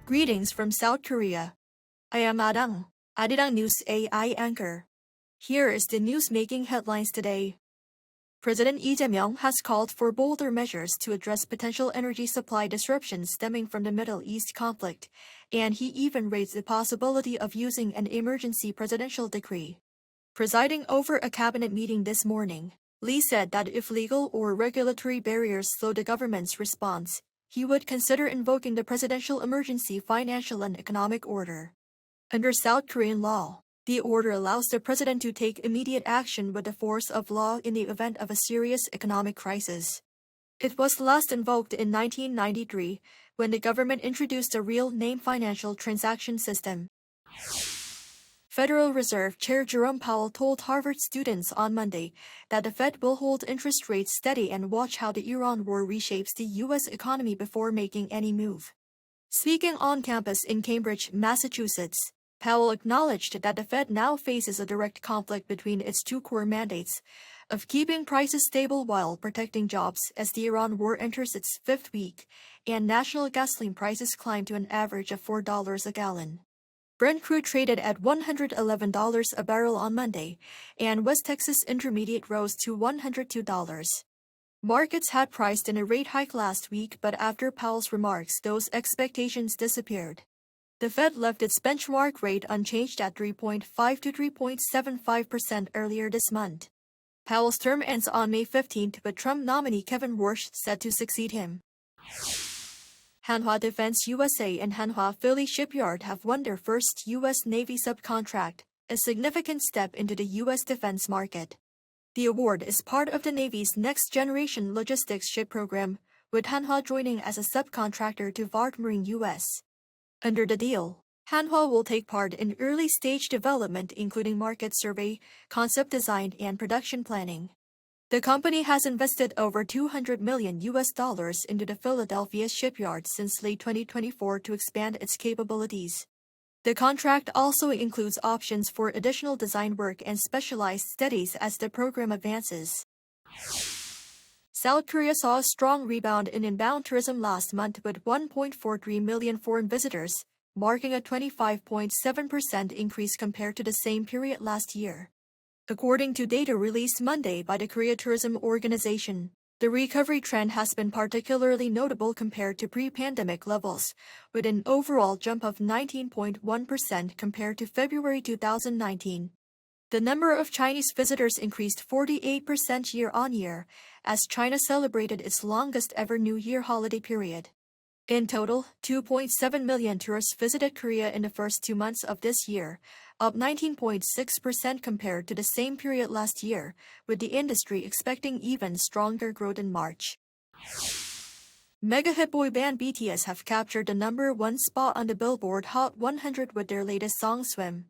Greetings from South Korea. I am Arirang News AI anchor. Here is the news making headlines today. President Lee Jae-myung has called for bolder measures to address potential energy supply disruptions stemming from the Middle East conflict, and he even raised the possibility of using an emergency presidential decree. Presiding over a cabinet meeting this morning, Lee said that if legal or regulatory barriers slow the government's response, he would consider invoking the Presidential Emergency Financial and Economic Order. Under South Korean law, the order allows the president to take immediate action with the force of law in the event of a serious economic crisis. It was last invoked in 1993 when the government introduced a real-name financial transaction system. Federal Reserve Chair Jerome Powell told Harvard students on Monday that the Fed will hold interest rates steady and watch how the Iran war reshapes the U.S. economy before making any move. Speaking on campus in Cambridge, Massachusetts, Powell acknowledged that the Fed now faces a direct conflict between its two core mandates of keeping prices stable while protecting jobs as the Iran war enters its fifth week, and national gasoline prices climb to an average of $4 a gallon. Brent crude traded at $111 a barrel on Monday, and West Texas Intermediate rose to $102. Markets had priced in a rate hike last week, but after Powell's remarks, those expectations disappeared. The Fed left its benchmark rate unchanged at 3.5 to 3.75% earlier this month. Powell's term ends on May 15th, with Trump nominee Kevin Warsh set to succeed him. Hanwha Defense USA and Hanwha Philly Shipyard have won their first U.S. Navy subcontract, a significant step into the U.S. defense market. The award is part of the Navy's next-generation logistics ship program, with Hanwha joining as a subcontractor to Vard Marine U.S. Under the deal, Hanwha will take part in early-stage development including market survey, concept design, and production planning. The company has invested over $200 million into the Philadelphia shipyard since late 2024 to expand its capabilities. The contract also includes options for additional design work and specialized studies as the program advances. South Korea saw a strong rebound in inbound tourism last month with 1.43 million foreign visitors, marking a 25.7% increase compared to the same period last year. According to data released Monday by the Korea Tourism Organization, the recovery trend has been particularly notable compared to pre-pandemic levels, with an overall jump of 19.1% compared to February 2019. The number of Chinese visitors increased 48% year-on-year as China celebrated its longest-ever New Year holiday period. In total, 2.7 million tourists visited Korea in the first 2 months of this year, up 19.6% compared to the same period last year, with the industry expecting even stronger growth in March. Mega hit boy band BTS have captured the #1 spot on the Billboard Hot 100 with their latest song Swim.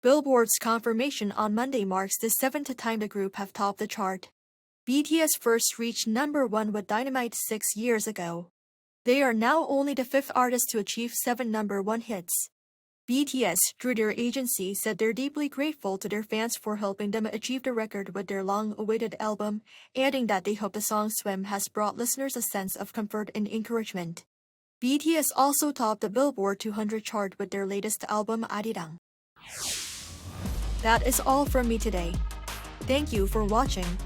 Billboard's confirmation on Monday marks the 7th time the group have topped the chart. BTS first reached #1 with Dynamite 6 years ago. They are now only the 5th artist to achieve 7 #1 hits. BTS, through their agency, said they're deeply grateful to their fans for helping them achieve the record with their long-awaited album, adding that they hope the song Swim has brought listeners a sense of comfort and encouragement. BTS also topped the Billboard 200 chart with their latest album Arirang. That is all from me today. Thank you for watching.